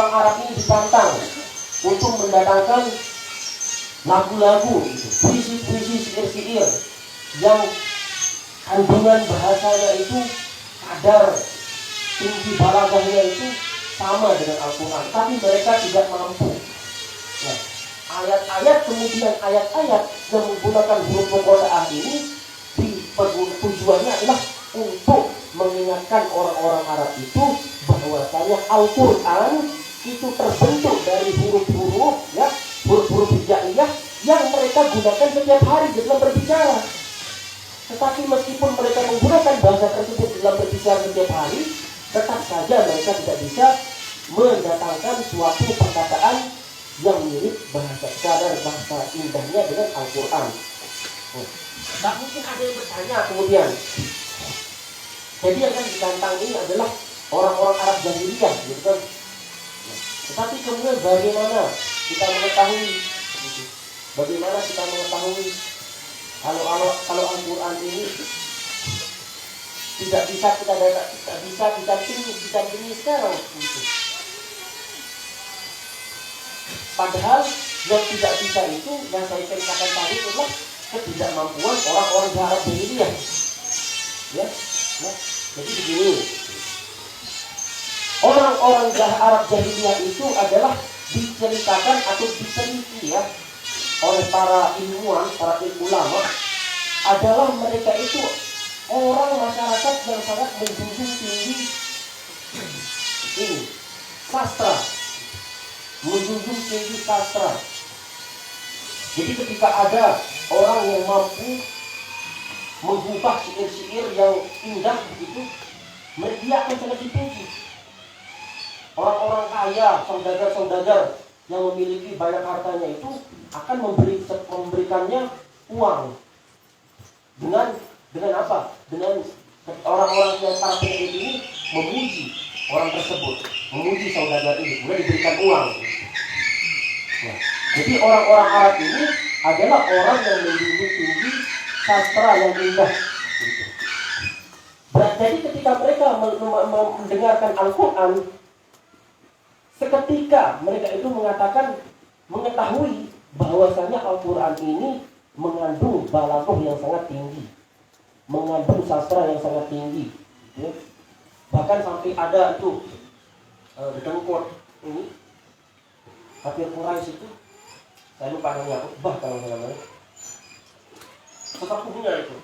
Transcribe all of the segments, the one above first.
orang Arab ini ditantang untuk mendatangkan lagu-lagu, puisi-puisi, syair-syair yang kandungan bahasanya itu kadar tinggi balagahnya itu sama dengan Al-Quran, tapi mereka tidak mampu. Nah, ayat-ayat kemudian ayat-ayat yang menggunakan huruf muqatta'ah ini tujuannya adalah untuk mengingatkan orang-orang Arab itu bahwasanya Al-Quran itu terbentuk dari huruf-huruf, ya, huruf-huruf hijaiyah yang mereka gunakan setiap hari dalam berbicara. Tetapi meskipun mereka menggunakan bahasa tersebut dalam berbicara setiap hari, tetap saja mereka tidak bisa mendatangkan suatu perkataan yang mirip bahasa kadar bahasa indahnya dengan Al-Quran. Tak mungkin ada yang bertanya kemudian. Jadi yang kan ditantang ini adalah orang-orang Arab jahiliyah, gitu kan? Tetapi kemudian bagaimana kita mengetahui? Bagaimana kita mengetahui kalau Al-Quran ini tidak bisa kita pilih sekarang? Padahal yang tidak bisa itu yang saya ceritakan tadi adalah ketidakmampuan orang-orang Arab jahiliyah. Ya, nah, jadi begini. Orang-orang Arab jahiliyah itu adalah diceritakan atau diteliti, ya, oleh para ilmuwan, para ulama, adalah mereka itu orang masyarakat yang sangat menjunjung tinggi ini sastra, menjunjung tinggi sastra. Jadi ketika ada orang yang mampu mengubah syair-syair yang indah begitu, dia akan sangat dipuji. Orang-orang kaya, saudagar-saudagar yang memiliki banyak hartanya itu akan memberikannya uang. Dengan apa? Dengan orang-orang yang para penyair ini memuji orang tersebut, memuji saudagar ini, kemudian diberikan uang. Nah, jadi orang-orang Arab ini adalah orang yang menjunjung tinggi sastra yang indah. Jadi ketika mereka mendengarkan Al-Quran, seketika mereka itu mengetahui bahwasanya Al-Quran ini mengandung balaghah yang sangat tinggi, mengandung sastra yang sangat tinggi, ya. Bahkan sampai ada itu dengkot ini kafir Quraisy itu, saya lupa namanya, kalau namanya sesepuhnya itu.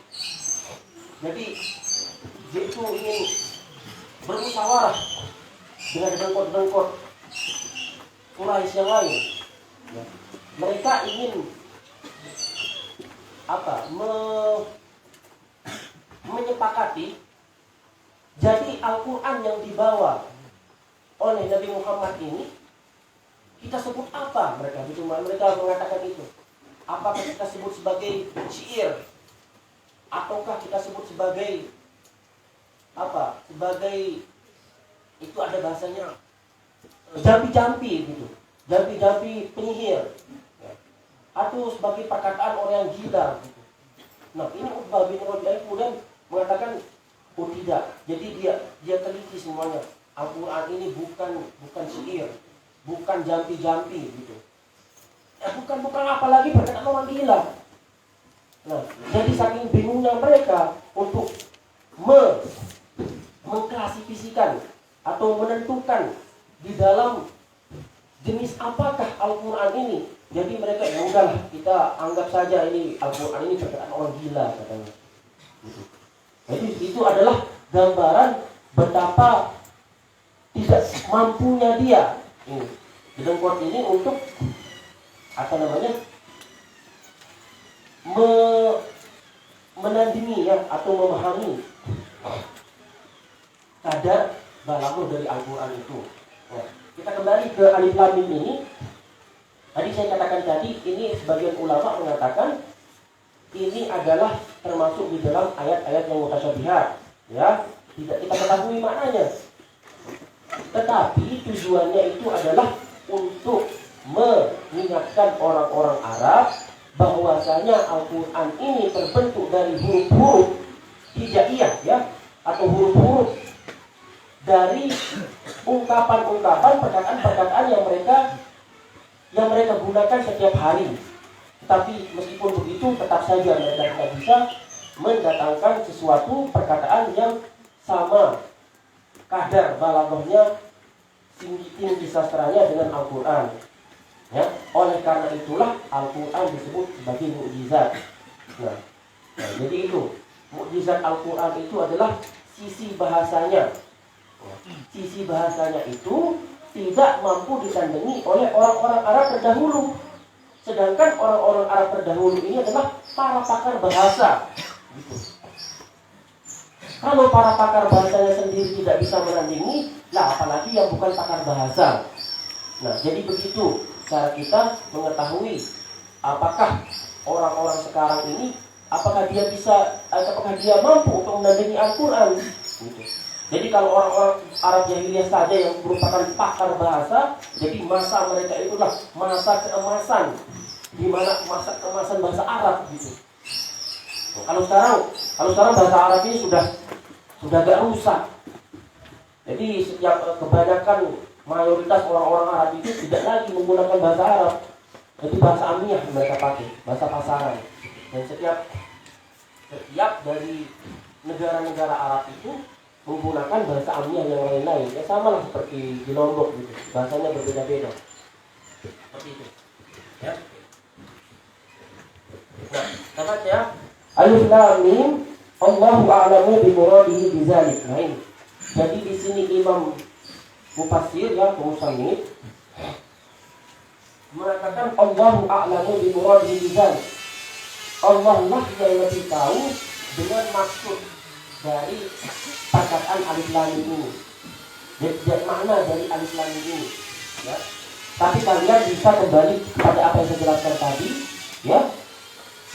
Jadi dia itu ingin bermusyawarah dengan dengkot-dengkot Quraisy yang lain, ya. Mereka ingin menyepakati. Jadi Al-Quran yang dibawa oleh Nabi Muhammad ini kita sebut apa? Mereka mengatakan itu. Apakah kita sebut sebagai syair, ataukah kita sebut sebagai apa? Sebagai itu ada bahasanya jampi-jampi gitu, jampi-jampi penyihir, ya. Atau sebagai perkataan orang yang gila gitu. Nah, ini Utbah bin Rabi'ah kemudian mengatakan, oh tidak. Jadi dia teliti semuanya. Al-Quran ini bukan syair, bukan jampi-jampi gitu. Bukan apalagi perkataan orang gila. Nah, jadi saking bingungnya mereka untuk mengklasifikasikan atau menentukan di dalam jenis apakah Al-Quran ini. Jadi mereka, ya udahlah, kita anggap saja ini Al-Quran ini perkataan orang gila katanya. Jadi itu adalah gambaran betapa tidak mampunya dia ini dengkot ini untuk menandingi, ya, atau memahami kadar balaghah dari Al-Quran itu. Nah, kita kembali ke Alif Lam Mim ini. Tadi saya katakan ini sebagian ulama mengatakan ini adalah termasuk di dalam ayat-ayat yang mutasyabihat, ya, tidak kita ketahui maknanya. Tetapi tujuannya itu adalah untuk mengingatkan orang-orang Arab bahwasanya Al-Quran ini terbentuk dari huruf-huruf hijaiyah, ya, atau huruf-huruf dari ungkapan-ungkapan, perkataan-perkataan yang mereka gunakan setiap hari. Tapi meskipun begitu tetap saja mereka tidak bisa mendatangkan sesuatu perkataan yang sama kadar balaghahnya, tinggi sastranya dengan Al-Quran. Ya, oleh karena itulah Al-Quran disebut sebagai mukjizat. Nah, jadi itu mukjizat Al-Quran itu adalah sisi bahasanya. Sisi bahasanya itu tidak mampu ditandingi oleh orang-orang Arab terdahulu. Sedangkan orang-orang Arab terdahulu ini adalah para pakar bahasa. Gitu. Kalau para pakar bahasanya sendiri tidak bisa menandingi, lah apalagi yang bukan pakar bahasa. Nah, jadi begitu cara kita mengetahui apakah orang-orang sekarang ini apakah dia mampu untuk menandingi Al-Quran. Gitu. Jadi kalau orang-orang Arab jahiliyah saja yang merupakan pakar bahasa, jadi masa mereka itulah masa keemasan, di mana masa keemasan bahasa Arab gitu. Nah, kalau sekarang bahasa Arab ini sudah agak rusak. Jadi setiap kebanyakan mayoritas orang-orang Arab itu tidak lagi menggunakan bahasa Arab. Jadi bahasa amiyah mereka pakai, bahasa pasaran. Dan setiap dari negara-negara Arab itu menggunakan bahasa amiyah yang lain-lain. Ya sama lah seperti di Lombok gitu. Bahasanya berbeda-beda. Seperti itu. Ya. Nah, kata saya, Alif Lam Mim, Allahu a'lamu bi muradihi bidzalik. Nah ini. Jadi di sini Imam Mufassir ya, Musannif mengatakan Allahu a'lamu bi muradihi bidzalik. Allah lah yang lebih tahu dengan maksud dari perkataan Alif Lam Mim ini. Dan makna dari Alif Lam Mim ini. Ya. Tapi kalian bisa kembali kepada apa yang saya jelaskan tadi, ya.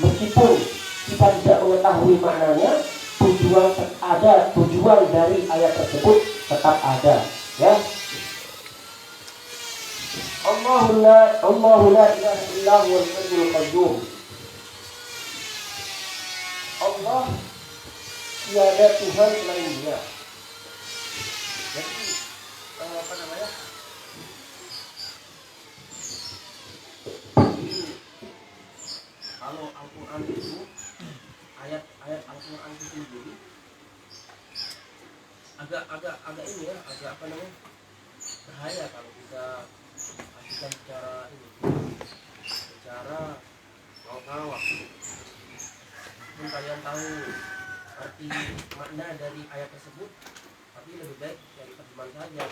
Meskipun kita tidak mengetahui maknanya, tujuan dari ayat tersebut tetap ada, ya. Allahu la ilaha illa huwal hayyul qayyum. Allah tiada Tuhan selain Dia. Jadi apa namanya? Kalau Al-Quran itu ayat Al-Quran itu sendiri agak ini ya, agak apa namanya, bahaya kalau kita artikan secara ngawang. Mungkin kalian tahu arti makna dari ayat tersebut, tapi lebih baik dari terjemahan saja.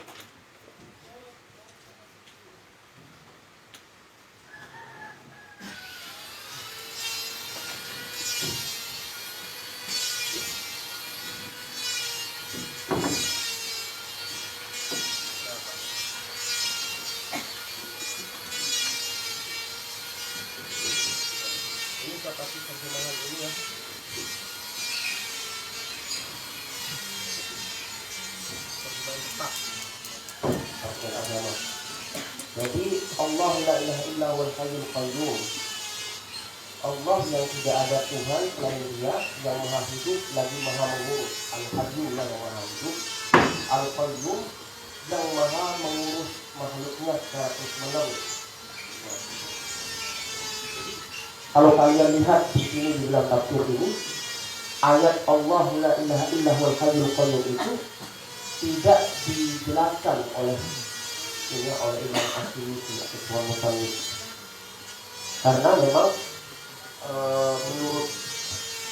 Tapi terjemahan ini ya, terjemahan tepat Al-Quran agama. Jadi Allah la ilaha illa huwal hayyul qayyum. Allah yang tidak ada Tuhan selain Dia, yang maha hidup lagi maha mengurus. Al-Hayyum yang maha hidup, Al-Qayyum yang maha mengurus makhluknya secara terus-menerus. Kalau kalian lihat di sini di dalam tafsir ini, ayat Allah la ilaha illa huwal hayyul qayyum itu tidak dijelaskan oleh Imam As-Suyuti atau Tuhan Musannif. Karena memang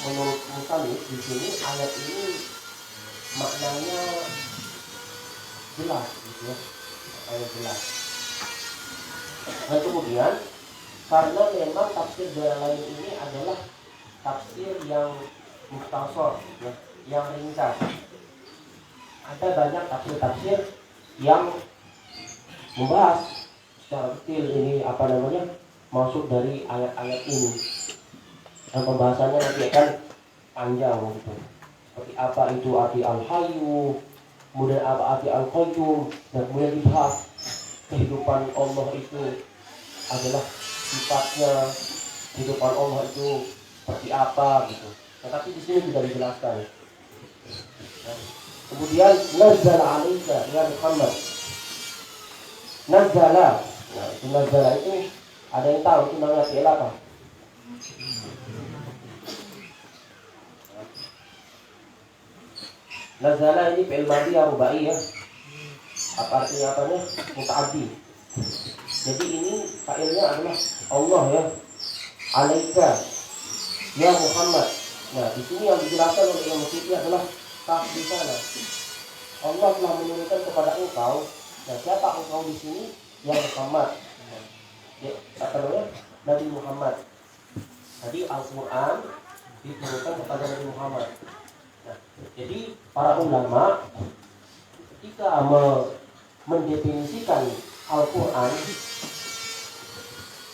menurut Musannif di sini ayat ini maknanya jelas gitu ya. Ayat jelas. Dan kemudian karena memang tafsir lain ini adalah tafsir yang mukhtasar, ya, yang ringkas. Ada banyak tafsir-tafsir yang membahas secara detail ini apa namanya maksud dari ayat-ayat ini. Dan pembahasannya nanti akan panjang gitu. Seperti apa itu arti al-hayyu, kemudian apa arti al-qayyum, dan kemudian dibahas kehidupan Allah itu adalah sifatnya, kehidupan Allah itu seperti apa gitu. Nah, tapi di sini tidak dijelaskan. Nah, kemudian nazzala 'alaika ya Muhammad. Nazzala Nah, itu nazala itu ada yang tahu itu namanya fi'il apa? Nazala ini fi'il madhi ya rubai ya. Apa artinya apanya? Muta'addi. Jadi ini fa'ilnya adalah Allah ya. Alaika ya Muhammad. Nah, di sini yang dijelaskan oleh Imam Suyuti adalah kaf di sana. Allah telah menurunkan kepada engkau. Nah, siapa engkau di sini? Ya Muhammad. Ya, apa namanya? Nabi Muhammad. Tadi Al-Quran diturunkan kepada Nabi Muhammad. Nah, jadi para ulama ketika mendefinisikan Al-Quran,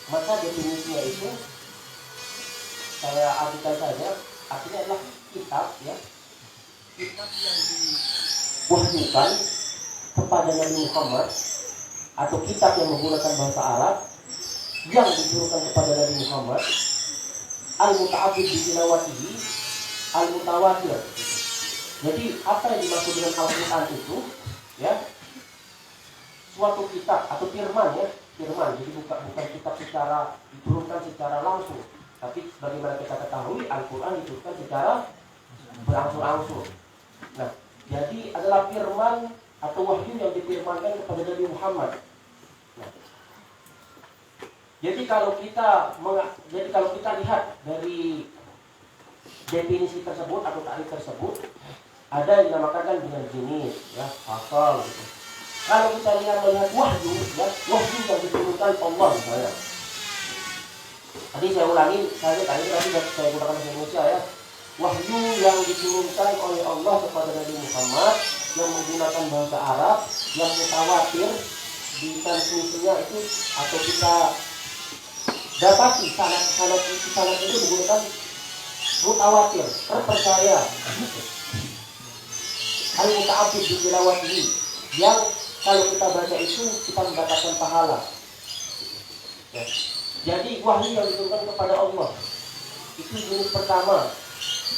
maka definisinya itu saya artikan saja, artinya adalah kitab ya, kitab yang diwahyukan kepada Nabi Muhammad atau kitab yang menggunakan bahasa Arab yang diturunkan kepada Nabi Muhammad, al-muta'abbid bi tilawatihi, al-mutawatir. Jadi apa yang dimaksud dengan Al-Quran itu ya, suatu kitab atau firman ya, firman. Jadi bukan kitab secara diturunkan secara langsung, tapi sebagaimana kita ketahui Al-Quran diturunkan secara berangsur-angsur. Nah, jadi adalah firman atau wahyu yang difirmankan kepada Nabi Muhammad. Nah, jadi kalau kita lihat dari definisi tersebut atau takrif tersebut, ada yang dinamakan dengan jenis ya, pasal gitu. Kalau kita melihat wahyu ya, wahyu yang diturunkan Allah misalnya. Tadi saya ulangi, tadi saya gunakan bahasa Indonesia ya. Wahyu yang diturunkan oleh Allah kepada Nabi Muhammad yang menggunakan bahasa Arab yang mutawatir, di transmisinya itu atau kita dapati sanad itu menggunakan mutawatir, terpercaya. Al-muta'abbid bi tilawatihi, yang kalau kita baca itu kita mendapatkan pahala. Ya. Jadi wahyu yang diturunkan kepada Allah itu jenis pertama.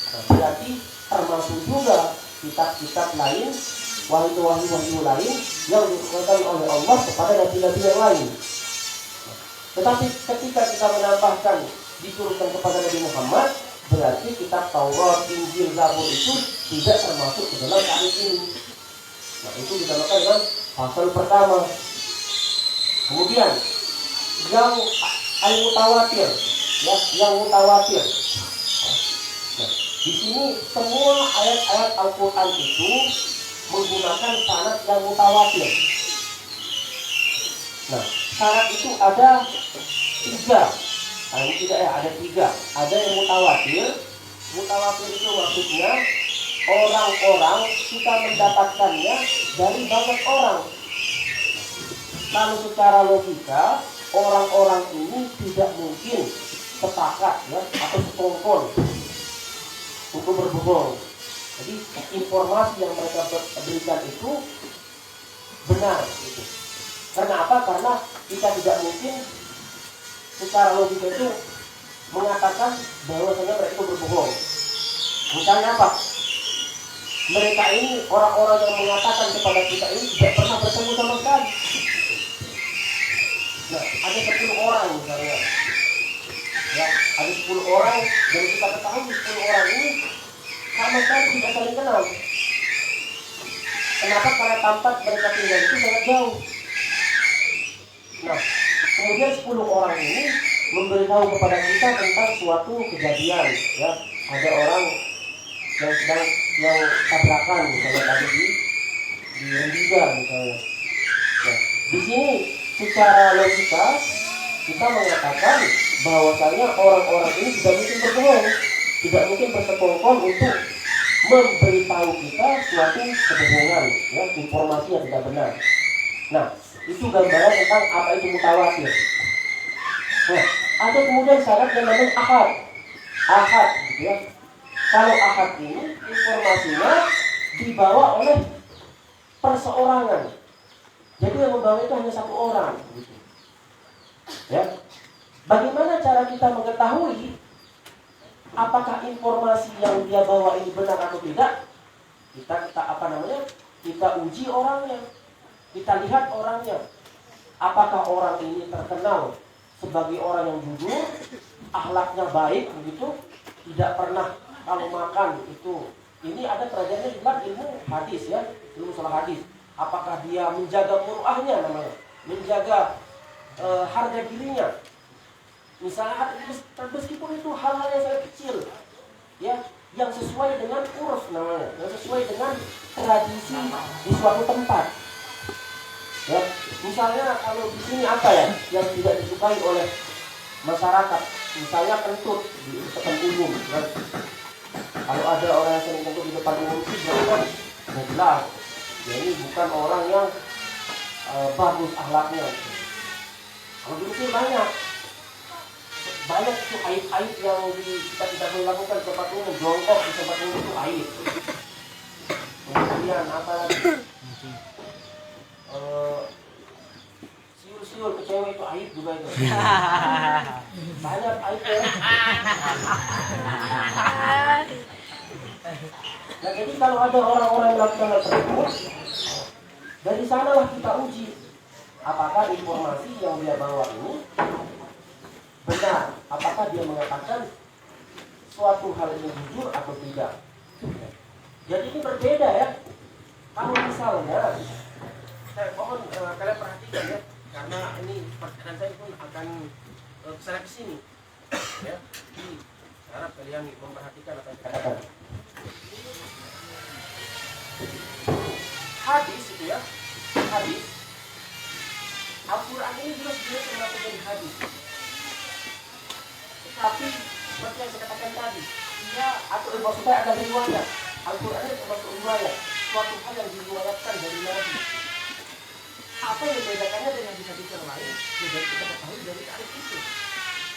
Nah, berarti termasuk juga kitab-kitab lain, wahyu-wahyu lain yang diturunkan oleh Allah kepada nabi-nabi yang lain. Tetapi ketika kita menambahkan diturunkan kepada Nabi Muhammad, berarti kitab Taurat, Injil, Zabur itu tidak termasuk ke dalam takrif ini. Nah, itu dinamakan dengan pasal pertama. Kemudian yang al-mutawatir, ya, yang mutawatir. Nah, di sini semua ayat-ayat Al-Quran itu menggunakan sanad yang mutawatir. Nah, syarat itu ada 3. Nah, ini tidak ya, ada 3. Ada yang mutawatir. Mutawatir itu maksudnya orang-orang kita mendapatkannya dari banyak orang. Lalu secara logika orang-orang ini tidak mungkin sepakat ya, atau sekongkol untuk berbohong. Jadi informasi yang mereka berikan itu benar gitu. Karena apa? Karena kita tidak mungkin secara logika itu mengatakan bahwasanya mereka itu berbohong. Misalnya apa? Mereka ini, orang-orang yang mengatakan kepada kita ini tidak pernah bertemu sama sekali. Nah, ada 10 orang misalnya. Ya, ada 10 orang dan kita ketahui 10 orang ini sama sekali tidak saling kenal. Kenapa? Karena tempat mereka tinggal itu sangat jauh. Nah, kemudian 10 orang ini memberitahu kepada kita tentang suatu kejadian. Ya, ada orang yang sedang tabrakan misalnya tadi di Rendiga misalnya. Nah, di sini secara logika kita mengatakan bahwasanya orang-orang ini tidak mungkin berbohong, tidak mungkin bersekongkol untuk memberitahu kita suatu kebohongan, ya, informasi yang tidak benar. Nah, itu gambaran tentang apa itu mutawatir. Nah, ada kemudian syarat yang namanya ahad. Ahad, gitu ya. Kalau ahad ini informasinya dibawa oleh perseorangan. Jadi yang membawa itu hanya 1 orang, gitu. Ya. Bagaimana cara kita mengetahui apakah informasi yang dia bawa ini benar atau tidak? Kita uji orangnya. Kita lihat orangnya. Apakah orang ini terkenal sebagai orang yang jujur, akhlaknya baik begitu, tidak pernah kalau makan itu. Ini ada pelajarannya di dalam ilmu hadis ya, ilmu salah hadis. Apakah dia menjaga muruahnya namanya, menjaga harga dirinya. Misalnya meskipun itu hal-hal yang sangat kecil, ya, yang sesuai dengan uruf namanya, yang sesuai dengan tradisi di suatu tempat. Ya, misalnya kalau di sini apa ya yang tidak disukai oleh masyarakat, misalnya kentut di depan umum. Ya. Kalau ada orang yang sering kentut di depan umum itu jangan jelas, ya ini bukan orang yang bagus akhlaknya. Kalau dulu sih banyak tuh aib-aib yang kita tidak boleh lakukan di tempat umum, jongkok di tempat umum itu aib. Kemudian apa lagi? Siul ke cewek itu aib juga itu. Banyak aib ya. Nah, jadi kalau ada orang-orang yang melakukan hal tersebut, dari sanalah kita uji apakah informasi yang dia bawa ini benar, apakah dia mengatakan suatu hal ini jujur atau tidak. Jadi ini berbeda ya. Kalau misalnya, saya mohon kalian perhatikan ya, karena ini pertanyaan saya pun akan kesana ke sini. Ya, jadi saya harap kalian memperhatikan apa yang dikatakan. Hadis itu ya, hadis. Al-Quran ini juga sebenarnya termasuk dari hadis. Tapi seperti yang saya katakan tadi, dia atau maksudnya ada riwayat. Al-Quran ini termasuk riwayat, suatu hal yang diriwayatkan dari Nabi. Apa yang membedakannya dengan hadis yang lain? Ya, dari kita ketahui dari hadis itu.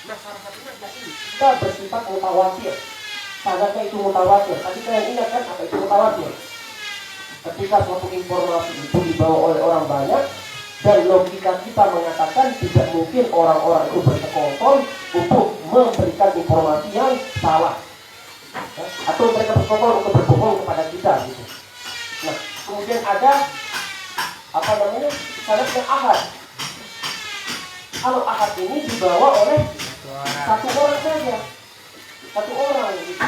Nah, salah satunya adalah ini. Kita bersifat mutawatir. Sangatnya itu mutawatir. Tadi kalian ingat kan apa itu mutawatir? Ketika suatu informasi itu dibawa oleh orang banyak dan logika kita mengatakan tidak mungkin orang-orang itu bersekongkol untuk memberikan informasi yang salah, atau mereka bersekongkol untuk berbohong kepada kita gitu. Nah, kemudian ada apa namanya sanad yang ahad. Kalau ahad ini dibawa oleh satu orang saja, satu orang gitu.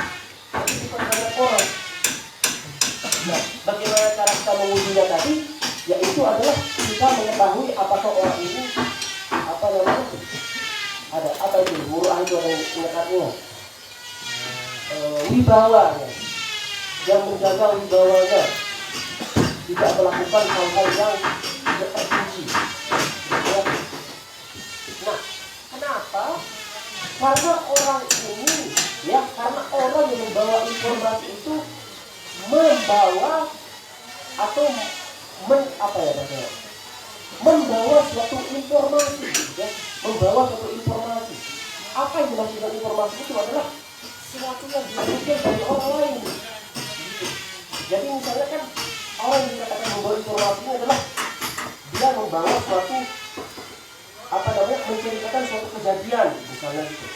Tapi bukan banyak orang. Nah, bagaimana cara kita mengujinya tadi? Yaitu adalah kita mengetahui apakah orang ini apa namanya ada apa itu muruah itu ada yang mengatakannya wibawanya, yang menjaga wibawanya, tidak melakukan hal-hal yang tidak terpuji. Ya. Nah, kenapa? Karena orang ini, ya, karena orang yang membawa informasi itu membawa atau membawa suatu informasi, ya, membawa suatu informasi. Apa yang dimaksud dengan informasi itu adalah sesuatu yang dilakukan dari orang lain. Jadi misalnya kan orang yang dikatakan membawa informasi ini adalah dia membawa suatu menceritakan suatu kejadian, misalnya gitu.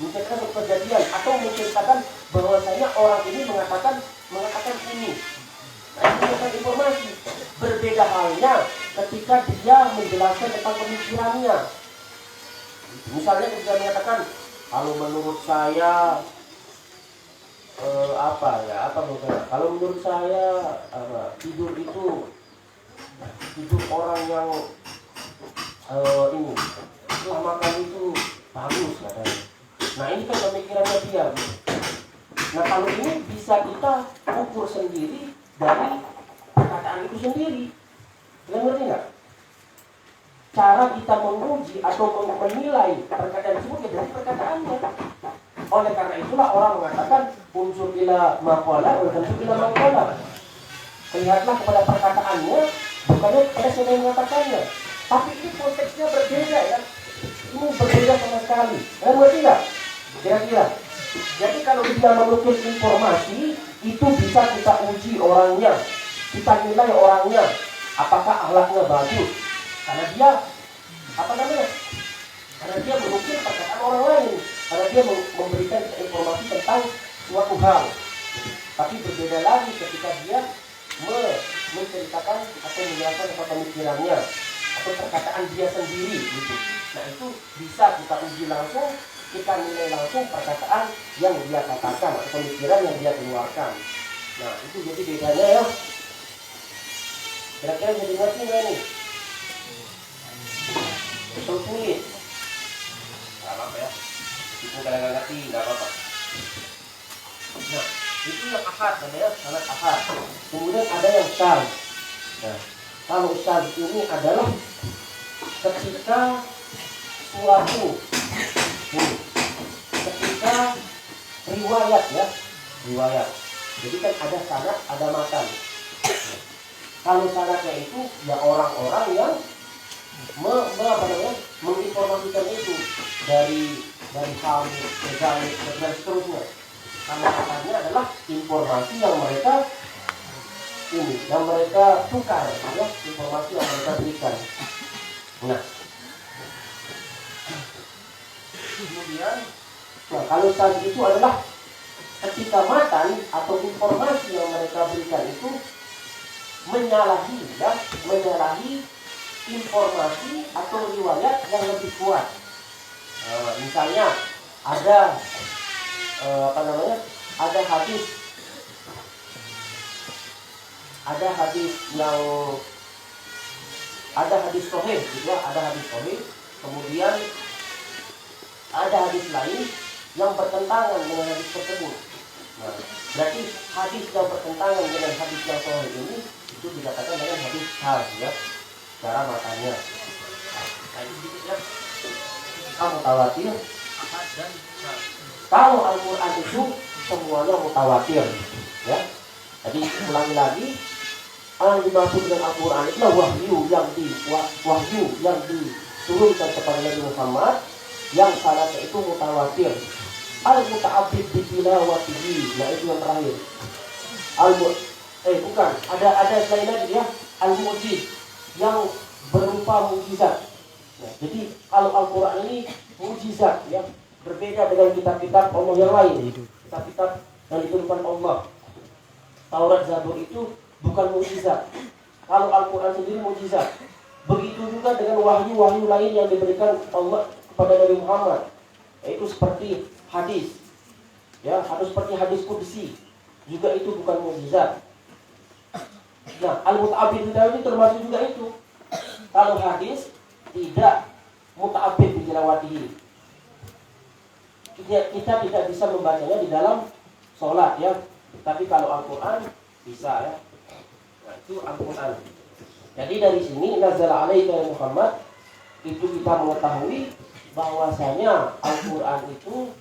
Menceritakan suatu kejadian atau menceritakan bahwasanya orang ini mengatakan ini. Nah, ini bukan informasi. Berbeda halnya ketika dia menjelaskan tentang pemikirannya. Misalnya ketika mengatakan, kalau menurut saya kalau menurut saya tidur orang yang ini setelah makan itu bagus katanya. Nah, ini kan pemikirannya dia. Nah, kalau ini bisa kita ukur sendiri dari perkataan itu sendiri. Kalian ngerti nggak? Cara kita menguji atau menilai perkataan tersebut ya dari perkataannya. Oleh karena itulah orang mengatakan unsur ila maqala wa unsur ila maqala. Lihatlah kepada perkataannya, bukannya kepada siapa yang mengatakannya. Tapi ini konteksnya berbeda ya. Ini berbeda sama sekali. Kalian ngerti nggak? Kira-kira. Jadi kalau kita menukil informasi, itu bisa kita uji orangnya, kita nilai orangnya, apakah akhlaknya bagus, karena dia karena dia menukil perkataan orang lain, karena dia memberikan informasi tentang suatu hal. Tapi berbeda lagi ketika dia menceritakan atau menjelaskan tentang pemikirannya, atau perkataan dia sendiri gitu. Nah itu bisa kita uji langsung, kita nilai langsung perkataan yang dia katakan atau pemikiran yang dia keluarkan. Nah itu jadi bedanya ya. Kira-kira jadi ngerti nggak nih? Betul sulit. Gak apa-apa ya. Meskipun kalian nggak ngerti, nggak apa-apa. Nah itu yang ahad namanya sanad ahad. Kemudian ada yang syadz. Nah kalau syadz ini adalah ketika suatu ketika riwayat ya, riwayat. Jadi kan ada sanad, ada matan. Kalau sanadnya itu ya orang-orang yang menginformasikan itu dari Hamid, Zaid dan seterusnya. Kalau matannya adalah informasi yang mereka tukar ya, informasi yang mereka berikan. Nah, kemudian kalau sanad itu adalah ketika matan atau informasi yang mereka berikan itu menyalahi informasi atau riwayat yang lebih kuat. Misalnya ada ada hadis sahih gitu ya, ada hadis sahih, kemudian ada hadis lain yang bertentangan dengan hadis tersebut. Nah, berarti hadis yang bertentangan dengan hadis yang sahih ini itu dikatakan dengan hadis syadz ya, cara matanya. Nah, ini sedikit ya. Kamu mutawatir, ahad dan syadz. Kalau Al-Quran itu semuanya mutawatir ya. Jadi ulangi lagi, yang dimaksud dengan Al-Quran itu wahyu yang diturunkan kepada Nabi Muhammad yang sanadnya itu mutawatir. Al-muta'abbid bi tilawatihi, nah itu yang terakhir. Bukan, ada selain lagi ya, al-mu'jiz yang berupa mukjizat. Nah, jadi kalau Al-Quran ini mukjizat ya, berbeda dengan kitab-kitab Allah yang lain. Kitab-kitab yang diturunkan Allah, Taurat, Zabur itu bukan mukjizat. Kalau Al-Quran sendiri mukjizat. Begitu juga dengan wahyu-wahyu lain yang diberikan Allah kepada Nabi Muhammad, yaitu seperti hadis, ya, atau seperti hadis qudsi, juga itu bukan mukjizat. Nah, al-muta'abbid ini termasuk juga itu. Kalau hadis tidak muta'abbid bitilawatihi, kita tidak bisa membacanya di dalam sholat ya. Tapi kalau Al-Quran bisa ya. Nah, itu Al-Quran. Jadi dari sini nazala alaika ya Muhammad, itu kita mengetahui bahwasanya Al-Quran itu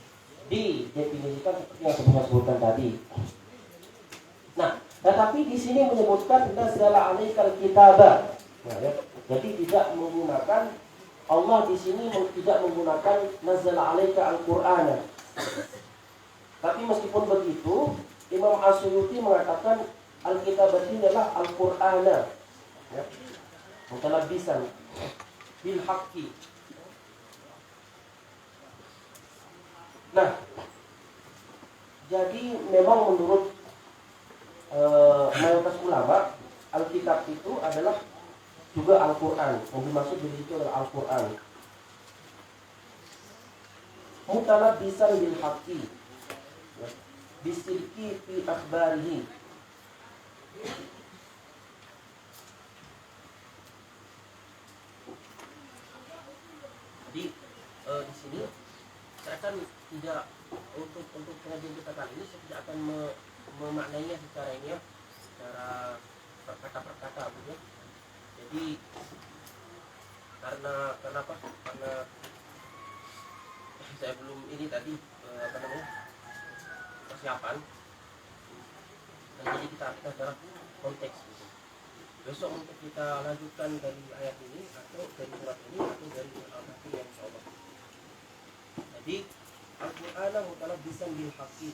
didefinisikan seperti yang saya sebutkan tadi. Nah, tetapi di sini menyebutkan nazala alaikal kitaba. Nah, ya. Jadi tidak menggunakan, Allah di sini tidak menggunakan nazala alaika Al-Qur'ana. Tapi meskipun begitu, Imam As-Suyuti mengatakan Al-Kitabah ini adalah Al-Qur'ana. Ya. Mutalabbisan bil haqqi. Nah, jadi memang menurut mayoritas ulama, Alkitab itu adalah juga Al-Quran. Yang dimaksud dari itu adalah Al-Quran. Mutalabbisan bil haqqi, bisidqi fi akhbarihi. Jadi di sini saya akan tidak untuk pengajian kita kali ini saya tidak akan memaknainya secara ini ya, secara perkata-perkata gitu ya. Jadi karena kenapa? Karena saya belum ini tadi persiapan. Dan jadi kita secara konteks gitu. Besok untuk kita lanjutkan dari ayat ini atau dari surat ini atau dari surat Al-Fatihah insyaallah. Jadi Al-Qur'an mutalabbisan bil haqqi.